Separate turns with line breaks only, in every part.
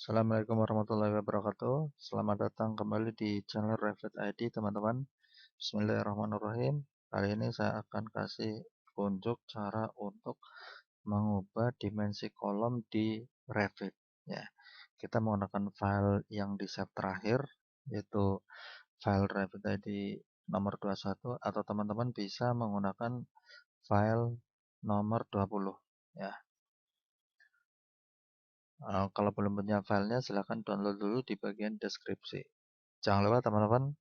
Assalamualaikum warahmatullahi wabarakatuh. Selamat datang kembali di channel Revit ID, teman-teman. Bismillahirrahmanirrahim. Kali ini saya akan kasih unjuk cara untuk mengubah dimensi kolom di Revit. Ya, kita menggunakan file yang di save terakhir, yaitu file Revit ID nomor 21, atau teman-teman bisa menggunakan file nomor 20. Ya. Kalau belum punya filenya, silahkan download dulu di bagian deskripsi. Jangan lupa teman-teman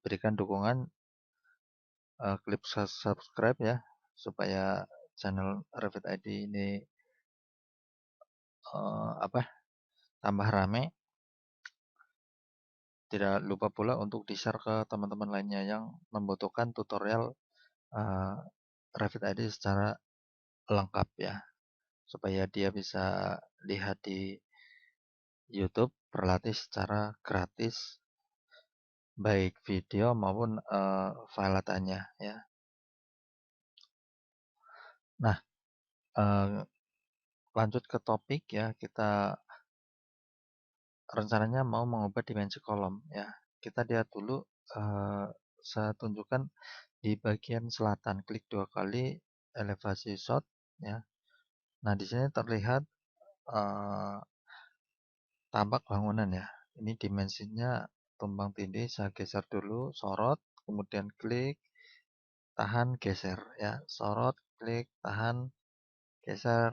berikan dukungan, klik subscribe ya, supaya channel Revit ID ini tambah rame. Tidak lupa pula untuk di-share ke teman-teman lainnya yang membutuhkan tutorial Revit ID secara lengkap ya, supaya dia bisa lihat di YouTube, berlatih secara gratis, baik video maupun file datanya ya. Nah, lanjut ke topik ya, kita rencananya mau mengubah dimensi kolom ya. Kita lihat dulu, saya tunjukkan di bagian selatan, klik 2 kali elevasi shot ya. Nah, di sini terlihat tampak bangunan ya. Ini dimensinya tumpang tindih, saya geser dulu, sorot, kemudian klik, tahan, geser ya. Sorot, klik, tahan, geser,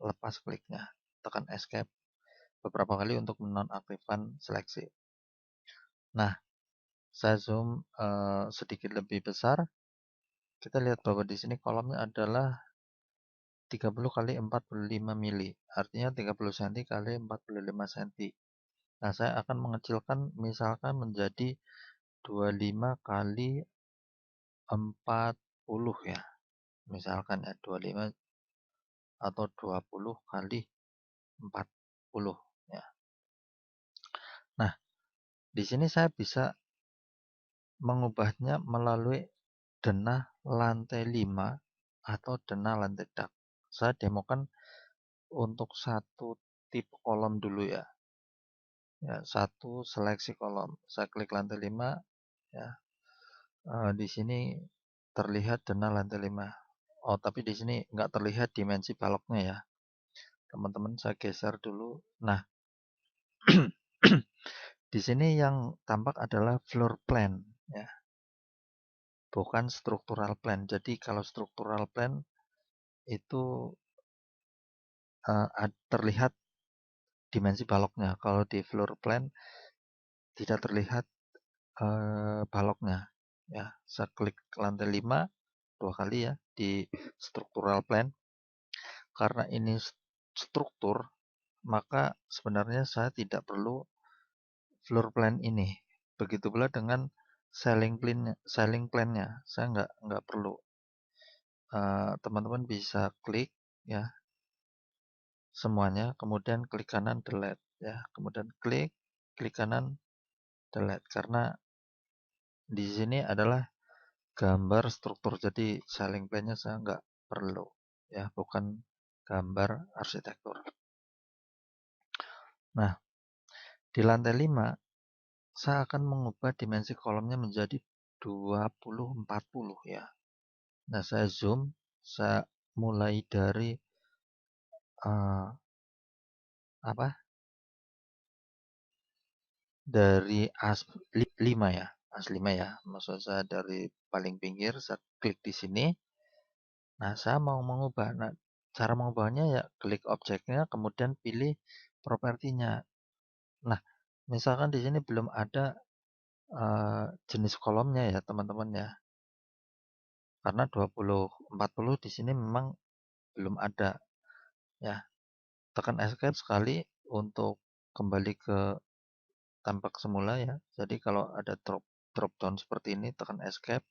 lepas kliknya. Tekan escape beberapa kali untuk menonaktifkan seleksi. Nah, saya zoom sedikit lebih besar. Kita lihat bahwa di sini kolomnya adalah 30 kali 45 mili, artinya 30 cm kali 45 cm. Nah, saya akan mengecilkan misalkan menjadi 25 kali 40 ya. Misalkan ya 25 atau 20 kali 40 ya. Nah, di sini saya bisa mengubahnya melalui denah lantai 5 atau denah lantai dak. Saya demokan untuk satu tipe kolom dulu ya. Ya, satu seleksi kolom. Saya klik lantai 5 ya. Di sini terlihat denah lantai 5. Oh, tapi di sini nggak terlihat dimensi baloknya ya. Teman-teman, saya geser dulu. Nah, di sini yang tampak adalah floor plan ya. Bukan structural plan. Jadi kalau structural plan itu terlihat dimensi baloknya. Kalau di floor plan tidak terlihat baloknya. Ya, saya klik lantai 5 2 kali ya di structural plan. Karena ini struktur, maka sebenarnya saya tidak perlu floor plan ini. Begitu pula dengan selling plan-nya, saya nggak perlu. Teman-teman bisa klik ya semuanya, kemudian klik kanan delete ya, kemudian klik kanan delete, karena di sini adalah gambar struktur, jadi selling plan-nya saya nggak perlu ya, bukan gambar arsitektur. Nah, di lantai 5 saya akan mengubah dimensi kolomnya menjadi 20-40 ya. Nah, saya zoom, saya mulai dari dari as 5 ya, as 5 ya. Maksud saya dari paling pinggir, saya klik di sini. Nah, saya mau mengubah. Nah, cara mengubahnya ya klik objeknya, kemudian pilih propertinya. Nah, misalkan di sini belum ada jenis kolomnya ya, teman-teman ya. Karena 20-40 di sini memang belum ada ya. Tekan escape sekali untuk kembali ke tampak semula ya. Jadi kalau ada drop down seperti ini, tekan escape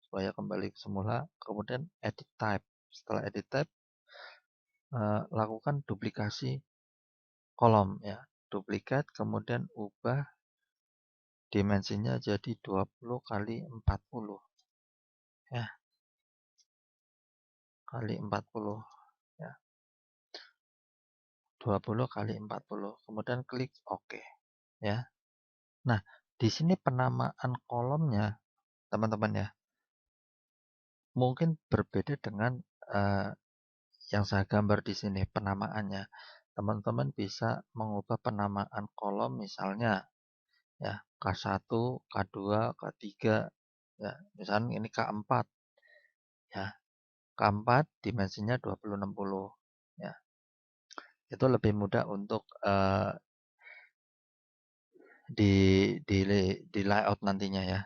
supaya kembali ke semula. Kemudian edit type. Setelah edit type, lakukan duplikasi kolom ya. Duplikat, kemudian ubah dimensinya jadi 20 kali 40 ya. Kali 40 ya. 20 kali 40. Kemudian klik OK ya. Nah, di sini penamaan kolomnya teman-teman ya, mungkin berbeda dengan yang saya gambar di sini penamaannya. Teman-teman bisa mengubah penamaan kolom misalnya ya K1, K2, K3 ya. Misalnya ini K4 ya. K4 dimensinya 2060 ya. Itu lebih mudah untuk di layout nantinya ya.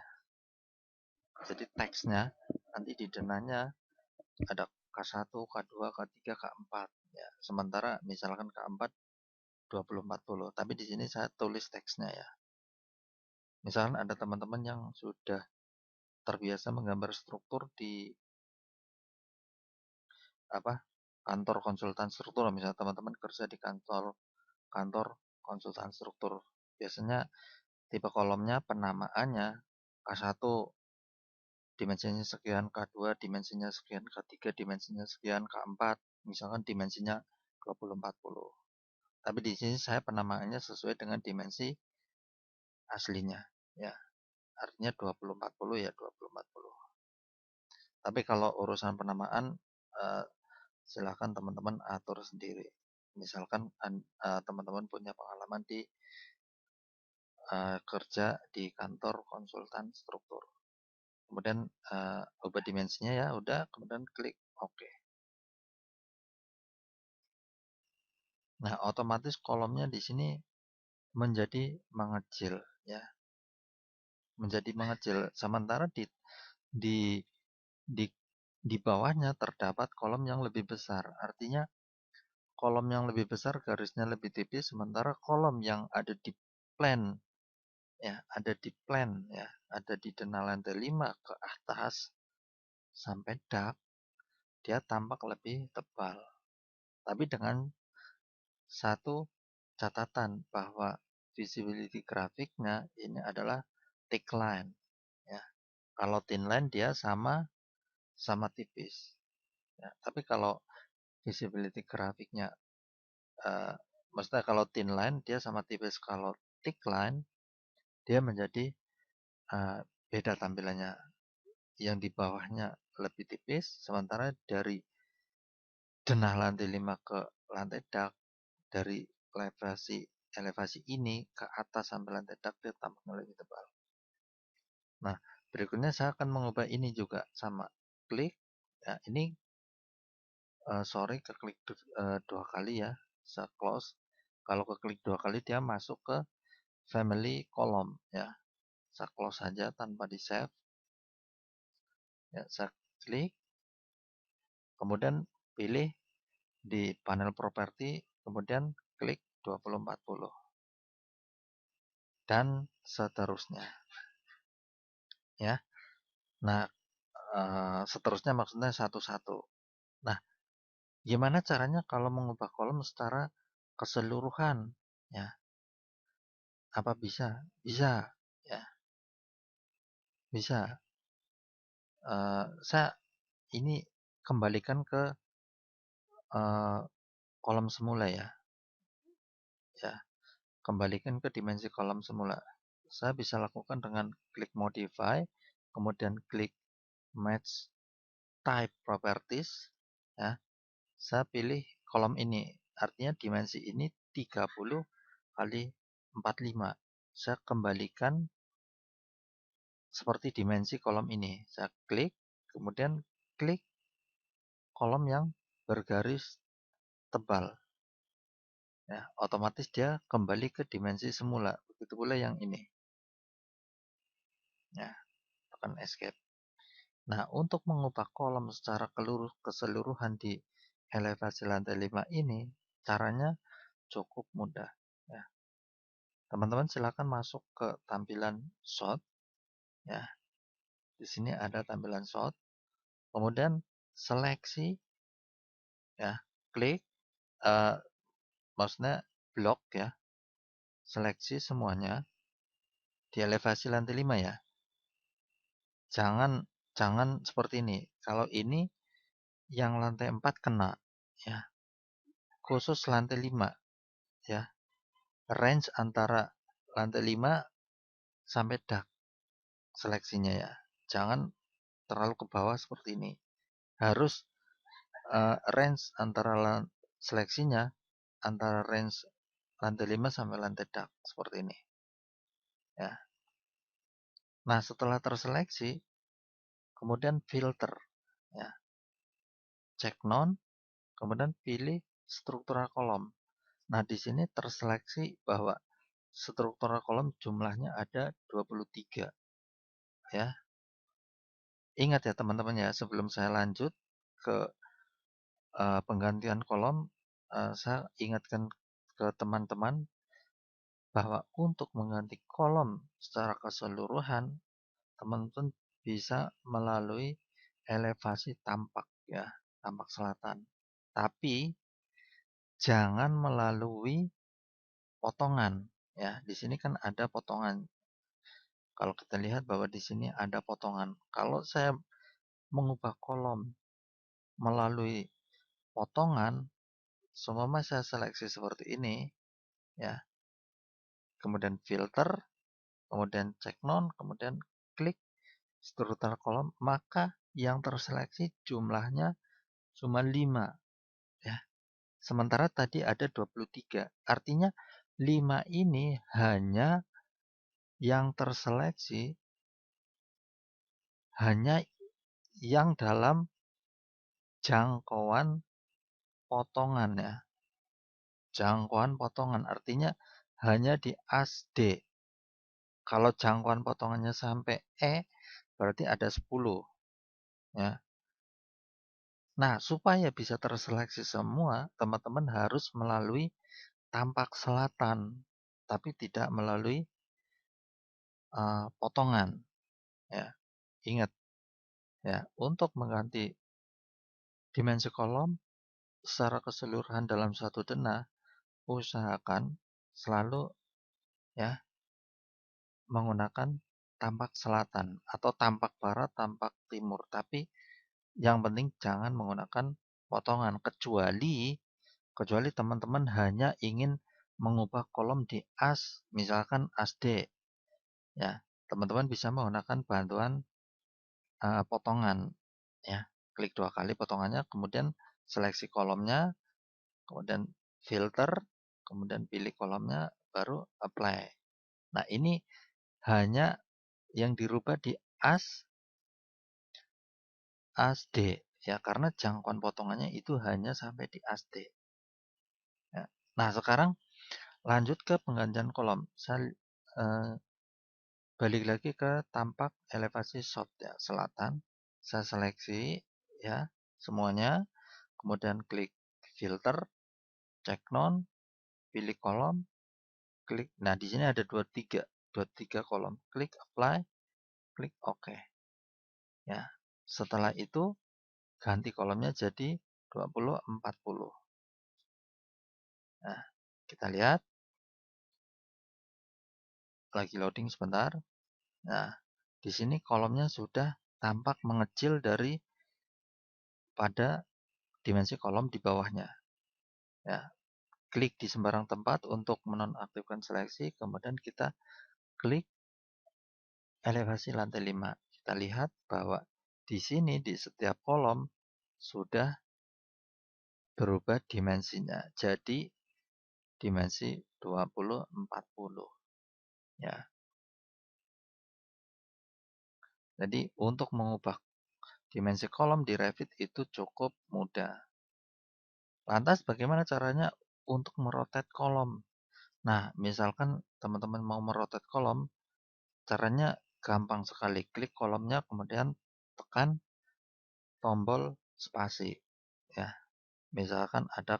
Jadi teksnya nanti di denahnya ada K1, K2, K3, K4 ya. Sementara misalkan K4 2040, tapi di sini saya tulis teksnya ya. Misalkan ada teman-teman yang sudah terbiasa menggambar struktur di kantor konsultan struktur, misalnya teman-teman kerja di kantor konsultan struktur. Biasanya tipe kolomnya penamaannya K1 dimensinya sekian, K2 dimensinya sekian, K3 dimensinya sekian, K4 misalkan dimensinya 2040. Tapi di sini saya penamaannya sesuai dengan dimensi aslinya ya. Artinya 2040 ya 2040. Tapi kalau urusan penamaan silakan teman-teman atur sendiri. Misalkan teman-teman punya pengalaman di kerja di kantor konsultan struktur. Kemudian ubah dimensinya ya, udah, kemudian klik OK. Nah, otomatis kolomnya di sini menjadi mengecil ya. Menjadi mengecil. Sementara di di di bawahnya terdapat kolom yang lebih besar. Artinya kolom yang lebih besar garisnya lebih tipis, sementara kolom yang ada di plan ya, ada di denah lantai 5 ke atas sampai dak, dia tampak lebih tebal. Tapi dengan satu catatan bahwa visibility grafiknya ini adalah thick line ya. Kalau thin line dia sama tipis. Ya, tapi kalau visibility grafiknya maksudnya kalau thin line dia sama tipis, kalau thick line dia menjadi beda tampilannya. Yang di bawahnya lebih tipis, sementara dari denah lantai 5 ke lantai dak, dari elevasi ini ke atas sampai lantai dak dia tampaknya lebih tebal. Nah, berikutnya saya akan mengubah ini juga sama. Klik, ya ini sorry keklik 2 kali ya, saya close. Kalau keklik 2 kali dia masuk ke family column ya. Saya close saja tanpa di save. Ya, saya klik, kemudian pilih di panel properti, kemudian klik 2040 dan seterusnya ya. Nah, seterusnya maksudnya satu-satu. Nah, gimana caranya kalau mengubah kolom secara keseluruhan ya? Apa bisa? Bisa ya, bisa. Saya ini kembalikan ke uh, kolom semula ya. Ya, kembalikan ke dimensi kolom semula. Saya bisa lakukan dengan klik modify, kemudian klik match type properties ya. Saya pilih kolom ini, artinya dimensi ini 30 kali 45. Saya kembalikan seperti dimensi kolom ini. Saya klik, kemudian klik kolom yang bergaris tebal. Ya, otomatis dia kembali ke dimensi semula. Begitu pula yang ini. Ya, tekan escape. Nah, untuk mengubah kolom secara keseluruhan di elevasi lantai 5 ini, caranya cukup mudah. Ya. Teman-teman silakan masuk ke tampilan shot. Ya, di sini ada tampilan shot. Kemudian seleksi, ya, klik, maksudnya blok ya, seleksi semuanya di elevasi lantai 5 ya. Jangan seperti ini. Kalau ini yang lantai 4 kena, ya. Khusus lantai 5. ya, range antara lantai 5 sampai dak seleksinya ya. Jangan terlalu ke bawah seperti ini. Harus range antara seleksinya antara range lantai 5 sampai lantai dak seperti ini. Ya. Nah, setelah terseleksi, kemudian filter. Ya. Cek non, kemudian pilih struktural kolom. Nah, di sini terseleksi bahwa struktural kolom jumlahnya ada 23. Ya. Ingat ya teman-teman ya, sebelum saya lanjut ke penggantian kolom, saya ingatkan ke teman-teman bahwa untuk mengganti kolom secara keseluruhan, teman-teman bisa melalui elevasi tampak ya, tampak selatan. Tapi jangan melalui potongan ya. Di sini kan ada potongan. Kalau kita lihat bahwa di sini ada potongan. Kalau saya mengubah kolom melalui potongan, semua saya seleksi seperti ini ya. Kemudian filter, kemudian cek non, kemudian klik struktur kolom, maka yang terseleksi jumlahnya cuma 5 ya. Sementara tadi ada 23. Artinya 5 ini hanya yang terseleksi hanya yang dalam jangkauan potongan ya. Jangkauan potongan artinya hanya di as D. Kalau jangkauan potongannya sampai E berarti ada 10 ya. Nah, supaya bisa terseleksi semua, teman-teman harus melalui tampak selatan, tapi tidak melalui potongan. Ya, ingat ya, untuk mengganti dimensi kolom secara keseluruhan dalam satu denah, usahakan selalu ya menggunakan tampak selatan atau tampak barat, tampak timur. Tapi yang penting jangan menggunakan potongan kecuali teman-teman hanya ingin mengubah kolom di as, misalkan as D. Ya, teman-teman bisa menggunakan bantuan potongan. Ya, klik 2 kali potongannya, kemudian seleksi kolomnya, kemudian filter, kemudian pilih kolomnya, baru apply. Nah, ini hanya yang dirubah di as D. Ya, karena jangkauan potongannya itu hanya sampai di as D. Ya. Nah, sekarang lanjut ke penggantian kolom. Saya balik lagi ke tampak elevasi shot ya, selatan. Saya seleksi ya semuanya, kemudian klik filter, cek non, pilih kolom, klik. Nah, di sini ada 23 kolom. Klik apply, klik OK. Ya. Setelah itu ganti kolomnya jadi 20 40. Nah, kita lihat lagi loading sebentar. Nah, di sini kolomnya sudah tampak mengecil dari pada dimensi kolom di bawahnya. Ya, klik di sembarang tempat untuk menonaktifkan seleksi, kemudian kita klik elevasi lantai 5. Kita lihat bahwa di sini di setiap kolom sudah berubah dimensinya. Jadi dimensi 20 40 ya. Jadi untuk mengubah dimensi kolom di Revit itu cukup mudah. Lantas bagaimana caranya untuk merotate kolom? Nah, misalkan teman-teman mau merotate kolom, caranya gampang sekali. Klik kolomnya, kemudian tekan tombol spasi. Ya, misalkan ada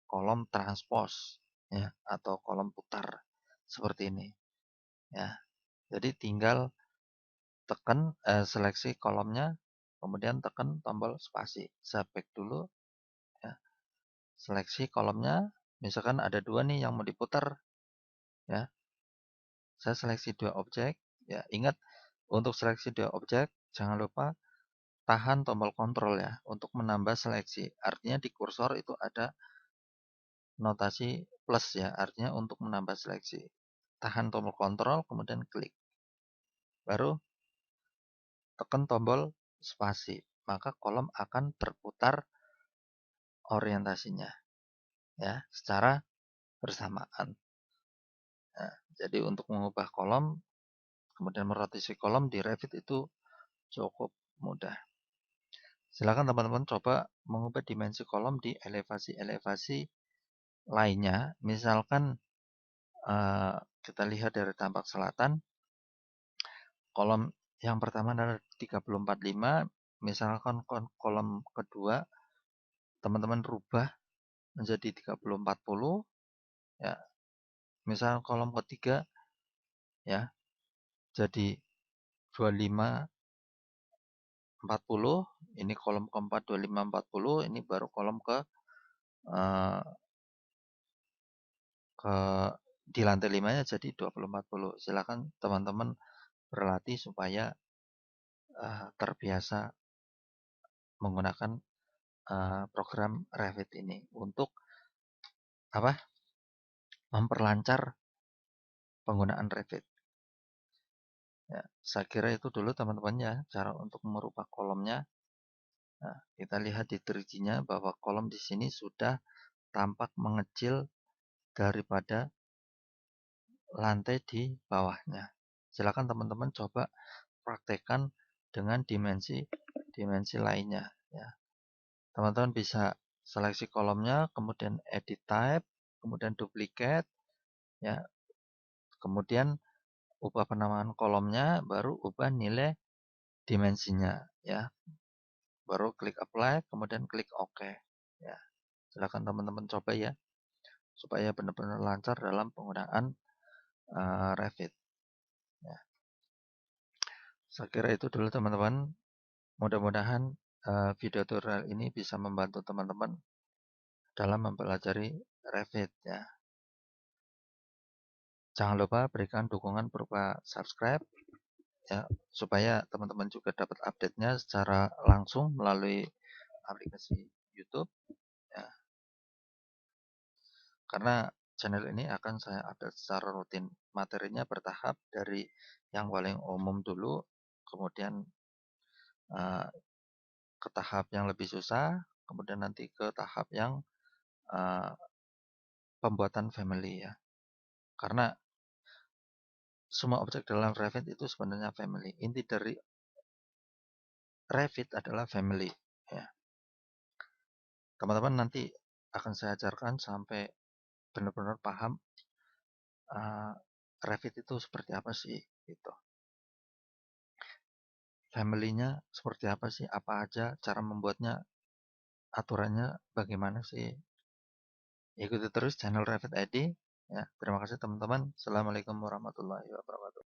kolom transpose ya atau kolom putar seperti ini. Ya, jadi tinggal tekan seleksi kolomnya, kemudian tekan tombol spasi. Saya back dulu. Ya, seleksi kolomnya. Misalkan ada 2 nih yang mau diputar. Ya, saya seleksi 2 objek. Ya, ingat untuk seleksi 2 objek, jangan lupa tahan tombol kontrol ya untuk menambah seleksi. Artinya di kursor itu ada notasi plus ya, artinya untuk menambah seleksi. Tahan tombol kontrol, kemudian klik. Baru tekan tombol spasi, maka kolom akan berputar orientasinya ya secara bersamaan. Nah, jadi untuk mengubah kolom, kemudian merotasi kolom di Revit itu cukup mudah. Silakan teman-teman coba mengubah dimensi kolom di elevasi-elevasi lainnya. Misalkan kita lihat dari tampak selatan, kolom yang pertama adalah 3045, misalkan kolom kedua teman-teman rubah menjadi 3040 ya. Misal kolom ketiga ya jadi 2540, ini kolom keempat 2540, ini baru kolom eh, ke di lantai 5-nya jadi 2040. Silakan teman-teman berlatih supaya terbiasa menggunakan program Revit ini untuk apa? Memperlancar penggunaan Revit. Ya, saya kira itu dulu teman-teman ya, cara untuk merubah kolomnya. Nah, kita lihat di 3D-nya bahwa kolom di sini sudah tampak mengecil daripada lantai di bawahnya. Silakan teman-teman coba praktekkan dengan dimensi lainnya ya. Teman-teman bisa seleksi kolomnya, kemudian edit type, kemudian duplicate ya. Kemudian ubah penamaan kolomnya, baru ubah nilai dimensinya ya. Baru klik apply, kemudian klik OK ya. Silakan teman-teman coba ya supaya benar-benar lancar dalam penggunaan Revit ya. Saya kira itu dulu teman-teman. Mudah-mudahan video tutorial ini bisa membantu teman-teman dalam mempelajari Revit ya. Jangan lupa berikan dukungan berupa subscribe ya, supaya teman-teman juga dapat update-nya secara langsung melalui aplikasi YouTube ya. Karena channel ini akan saya update secara rutin. Materinya bertahap dari yang paling umum dulu, kemudian ke tahap yang lebih susah, kemudian nanti ke tahap yang pembuatan family ya. Karena semua objek dalam Revit itu sebenarnya family. Inti dari Revit adalah family ya. Teman-teman nanti akan saya ajarkan sampai benar-benar paham Revit itu seperti apa sih gitu. Family-nya seperti apa sih? Apa aja cara membuatnya? Aturannya bagaimana sih? Ikuti terus channel Revit ID ya. Terima kasih teman-teman. Assalamualaikum warahmatullahi wabarakatuh.